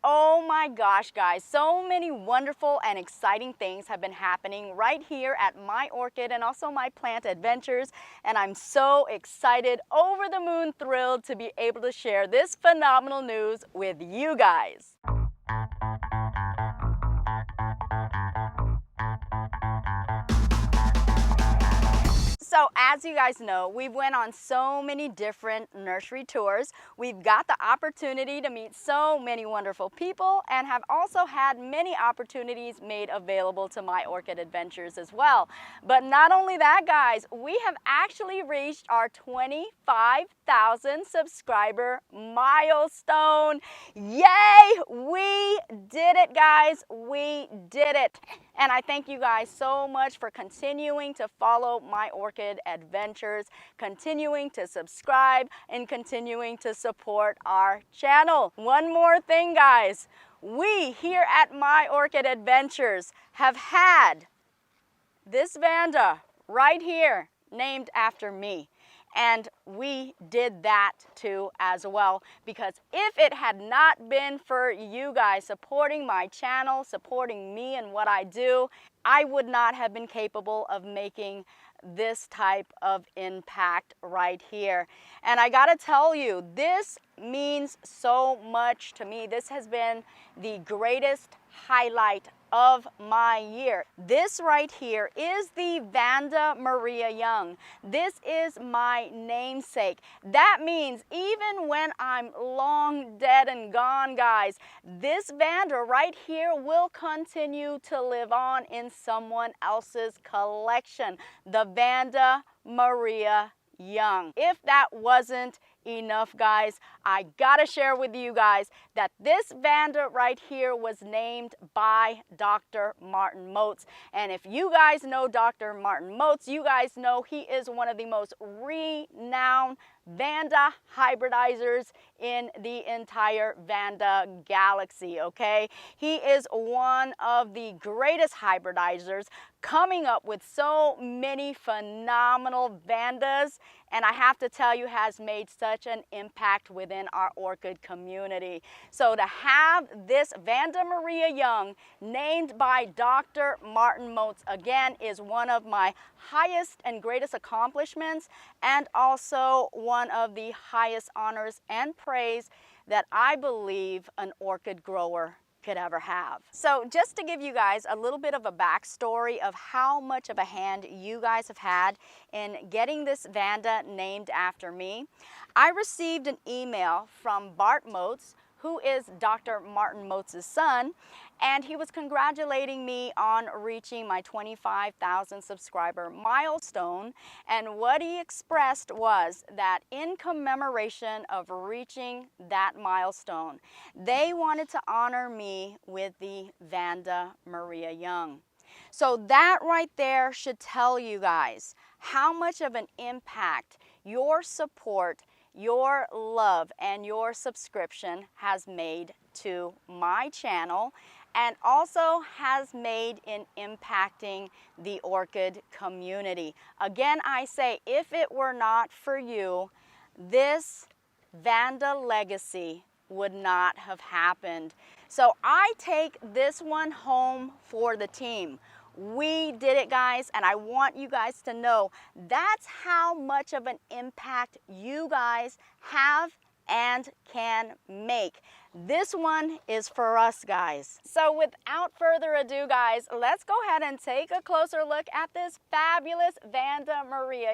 Oh my gosh, guys, so many wonderful and exciting things have been happening right here at my orchid and also my plant adventures, and I'm so excited, over the moon thrilled to be able to share this phenomenal news with you guys. So as you guys know, we went on so many different nursery tours. We've got the opportunity to meet so many wonderful people and have also had many opportunities made available to My Orchid Adventures as well. But not only that, guys, we have actually reached our 25,000 subscriber milestone. Yay! We did it, guys. We did it. And I thank you guys so much for continuing to follow My Orchid Adventures, continuing to subscribe, and continuing to support our channel. One more thing, guys. We here at My Orchid Adventures have had this Vanda right here named after me. And we did that too as well, because if it had not been for you guys supporting my channel, supporting me and what I do, I would not have been capable of making this type of impact right here. And I gotta tell you, this means so much to me. This has been the greatest highlight of my year. This right here is the Vanda Young. This is my namesake. That means even when I'm long dead and gone, guys, this Vanda right here will continue to live on in someone else's collection. The Vanda Young. If that wasn't enough, guys, I gotta share with you guys that this Vanda right here was named by Dr. Martin Motes. And if you guys know Dr. Martin Motes, you guys know he is one of the most renowned Vanda hybridizers in the entire Vanda galaxy, okay? He is one of the greatest hybridizers, coming up with so many phenomenal Vandas, and I have to tell you, has made such an impact within our orchid community. So to have this Vanda Young named by Dr. Martin Motes again is one of my highest and greatest accomplishments, and also one of the highest honors and praise that I believe an orchid grower could ever have. So just to give you guys a little bit of a backstory of how much of a hand you guys have had in getting this Vanda named after me, I received an email from Bart Motes, who is Dr. Martin Motes' son, and he was congratulating me on reaching my 25,000 subscriber milestone. And what he expressed was that in commemoration of reaching that milestone, they wanted to honor me with the Vanda Young. So that right there should tell you guys how much of an impact your support, your love, and your subscription has made to my channel, and also has made in impacting the orchid community. Again, I say, if it were not for you, this Vanda legacy would not have happened. So I take this one home for the team. We did it, guys, and I want you guys to know that's how much of an impact you guys have and can make. This one is for us, guys. So without further ado, guys, let's go ahead and take a closer look at this fabulous Vanda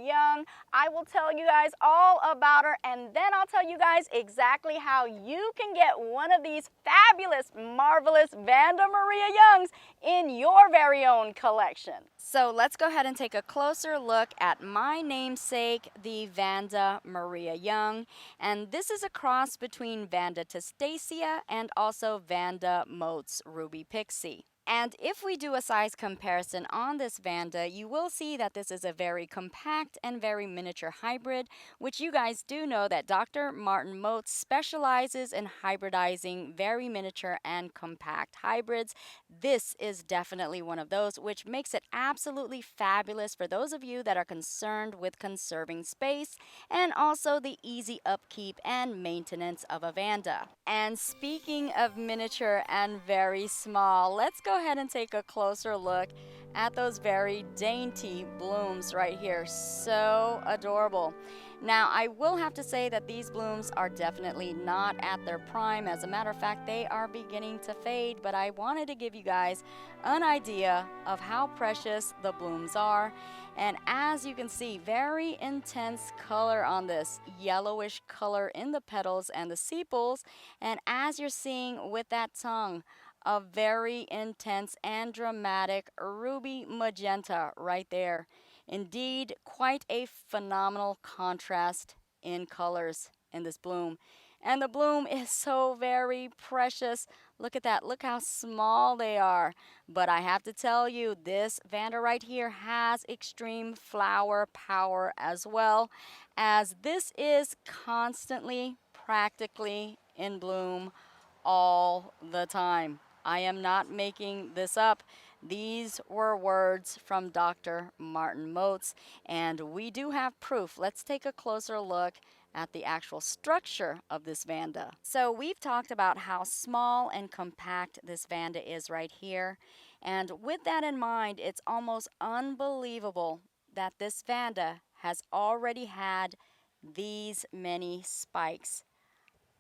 Young. I will tell you guys all about her, and then I'll tell you guys exactly how you can get one of these fabulous, marvelous Vanda Youngs in your very own collection. So let's go ahead and take a closer look at my namesake, the Vanda Young. And this is a cross between Vanda Testacea and also Vanda Motes Ruby Pixie. And if we do a size comparison on this Vanda, you will see that this is a very compact and very miniature hybrid, which you guys do know that Dr. Martin Motes specializes in hybridizing very miniature and compact hybrids. This is definitely one of those, which makes it absolutely fabulous for those of you that are concerned with conserving space and also the easy upkeep and maintenance of a Vanda. And speaking of miniature and very small, let's go ahead and take a closer look at those very dainty blooms right here. So adorable. Now, I will have to say that these blooms are definitely not at their prime. As a matter of fact, they are beginning to fade, but I wanted to give you guys an idea of how precious the blooms are. And as you can see, very intense color on this, yellowish color in the petals and the sepals. And as you're seeing with that tongue, a very intense and dramatic ruby magenta right there. Indeed, quite a phenomenal contrast in colors in this bloom. And the bloom is so very precious. Look at that. Look how small they are. But I have to tell you, this Vanda right here has extreme flower power as well, as this is constantly, practically in bloom all the time. I am not making this up. These were words from Dr. Martin Motes, and we do have proof. Let's take a closer look at the actual structure of this Vanda. So we've talked about how small and compact this Vanda is right here. And with that in mind, it's almost unbelievable that this Vanda has already had these many spikes.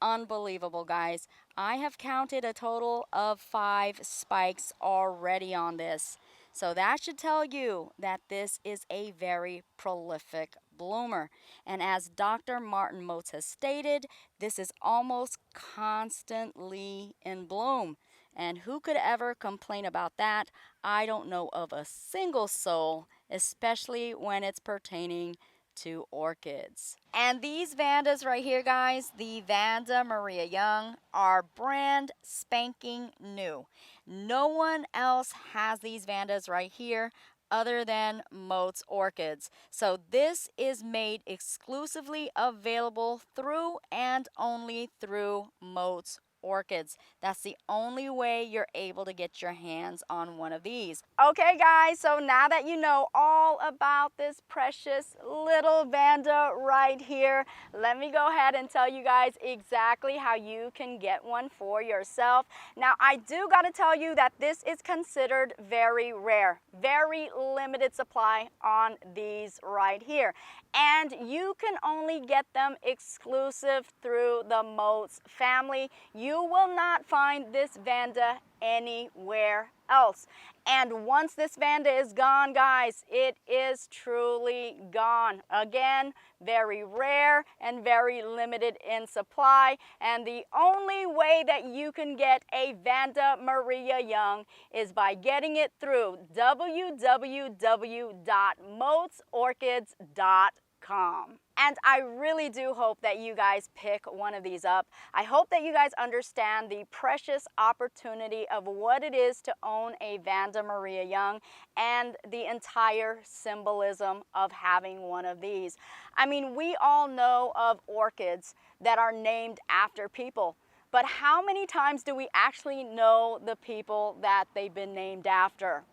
Unbelievable, guys. I have counted a total of 5 spikes already on this. So that should tell you that this is a very prolific bloomer. And as Dr. Martin Motes has stated, this is almost constantly in bloom. And who could ever complain about that? I don't know of a single soul, especially when it's pertaining to orchids. And these Vandas right here, guys, the Vanda Maria Young, are brand spanking new. No one else has these Vandas right here other than Motes Orchids. So this is made exclusively available through and only through Motes Orchids. That's the only way you're able to get your hands on one of these. Okay, guys, so now that you know all about this precious little Vanda right here, let me go ahead and tell you guys exactly how you can get one for yourself. Now, I do got to tell you that this is considered very rare, very limited supply on these right here. And you can only get them exclusive through the Motes family. You will not find this Vanda anywhere else. And once this Vanda is gone, guys, it is truly gone. Again, very rare and very limited in supply. And the only way that you can get a Vanda Maria Young is by getting it through www.motesorchids.com. And I really do hope that you guys pick one of these up. I hope that you guys understand the precious opportunity of what it is to own a Vanda Maria Young and the entire symbolism of having one of these. I mean, we all know of orchids that are named after people, but how many times do we actually know the people that they've been named after?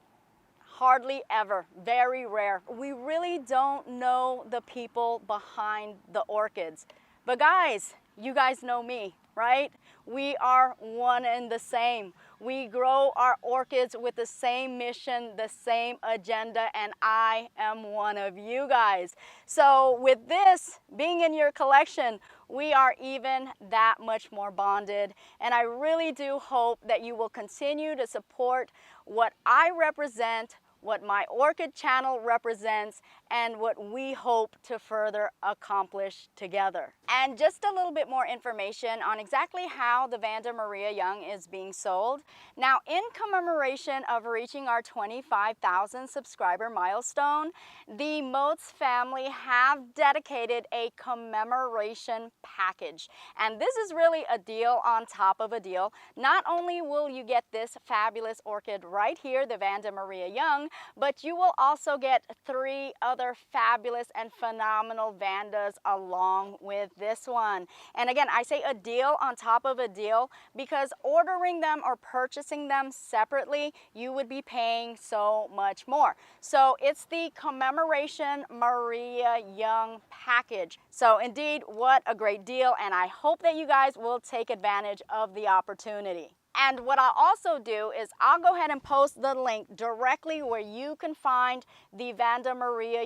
Hardly ever, very rare. We really don't know the people behind the orchids. But guys, you guys know me, right? We are one and the same. We grow our orchids with the same mission, the same agenda, and I am one of you guys. So with this being in your collection, we are even that much more bonded. And I really do hope that you will continue to support what I represent, what my orchid channel represents, and what we hope to further accomplish together. And just a little bit more information on exactly how the Vanda Young is being sold. Now, in commemoration of reaching our 25,000 subscriber milestone, the Motes family have dedicated a commemoration package. And this is really a deal on top of a deal. Not only will you get this fabulous orchid right here, the Vanda Young, but you will also get 3 other fabulous and phenomenal Vandas along with this one. And again, I say a deal on top of a deal because ordering them or purchasing them separately, you would be paying so much more. So it's the Commemoration Maria Young package. So indeed, what a great deal, and I hope that you guys will take advantage of the opportunity. And what I'll also do is I'll go ahead and post the link directly where you can find the Vanda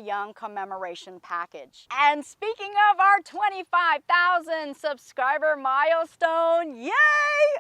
Young commemoration package. And speaking of our 25,000 subscriber milestone, yay!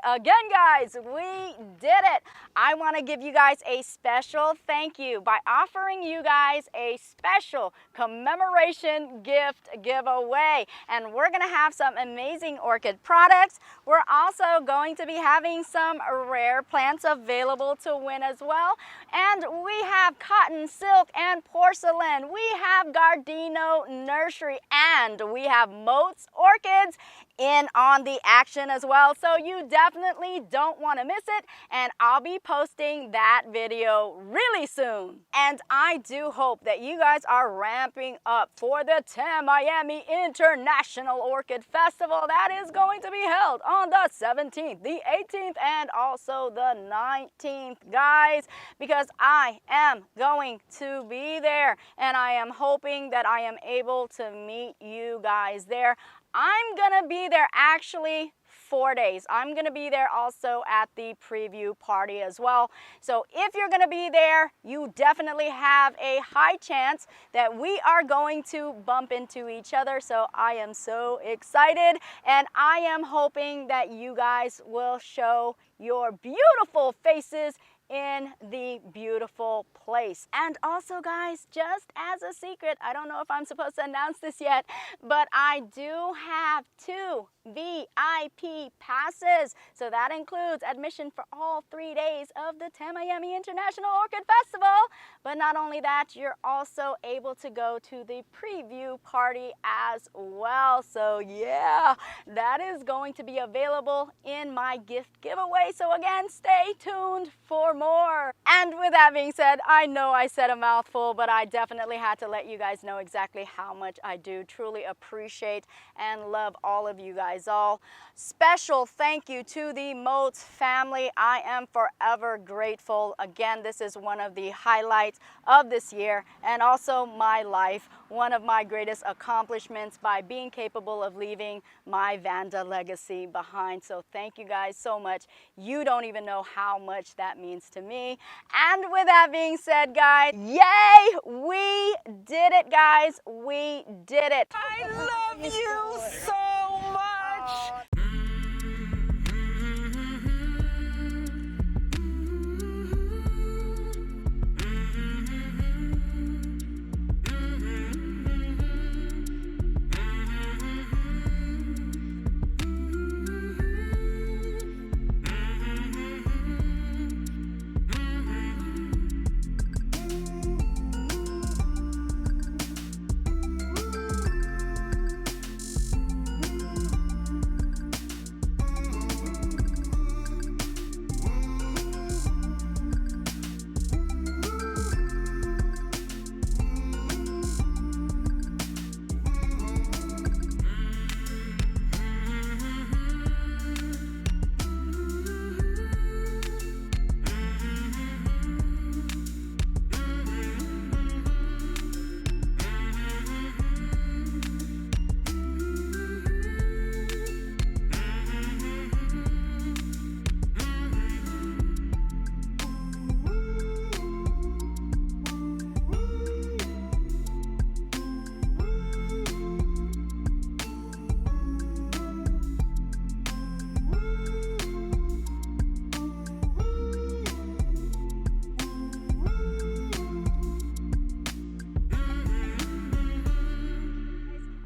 Again, guys, we did it. I want to give you guys a special thank you by offering you guys a special commemoration gift giveaway. And we're going to have some amazing orchid products. We're also going to be having some rare plants available to win as well. And we have cotton, silk, and porcelain. We have Gardino Nursery, and we have Motes Orchids in on the action as well. So you definitely don't want to miss it, and I'll be posting that video really soon. And I do hope that you guys are ramping up for the Tamiami International Orchid Festival that is going to be held on the 17th, the 18th, and also the 19th, guys, because I am going to be there, and I am hoping that I am able to meet you guys there. I'm gonna be there actually 4 days. I'm gonna be there also at the preview party as well. So if you're gonna be there, you definitely have a high chance that we are going to bump into each other. So I am so excited, and I am hoping that you guys will show your beautiful faces in the beautiful place. And also, guys, just as a secret, I don't know if I'm supposed to announce this yet, but I do have 2 VIP passes. So that includes admission for all 3 days of the Tamiami International Orchid Festival. But not only that, you're also able to go to the preview party as well. So yeah, that is going to be available in my gift giveaway. So again, stay tuned for more. And with that being said, I know I said a mouthful, but I definitely had to let you guys know exactly how much I do truly appreciate and love all of you guys all. Special thank you to the Motes family. I am forever grateful. Again, this is one of the highlights of this year and also my life. One of my greatest accomplishments by being capable of leaving my Vanda legacy behind. So thank you guys so much. You don't even know how much that means to me. And with that being said, guys, yay! We did it, guys. We did it. I love you so much.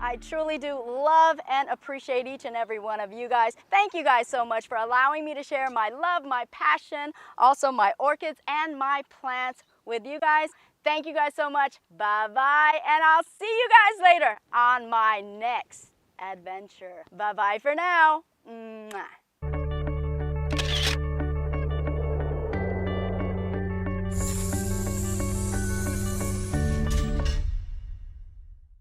I truly do love and appreciate each and every one of you guys. Thank you guys so much for allowing me to share my love, my passion, also my orchids and my plants with you guys. Thank you guys so much. Bye-bye, and I'll see you guys later on my next adventure. Bye-bye for now. Mwah.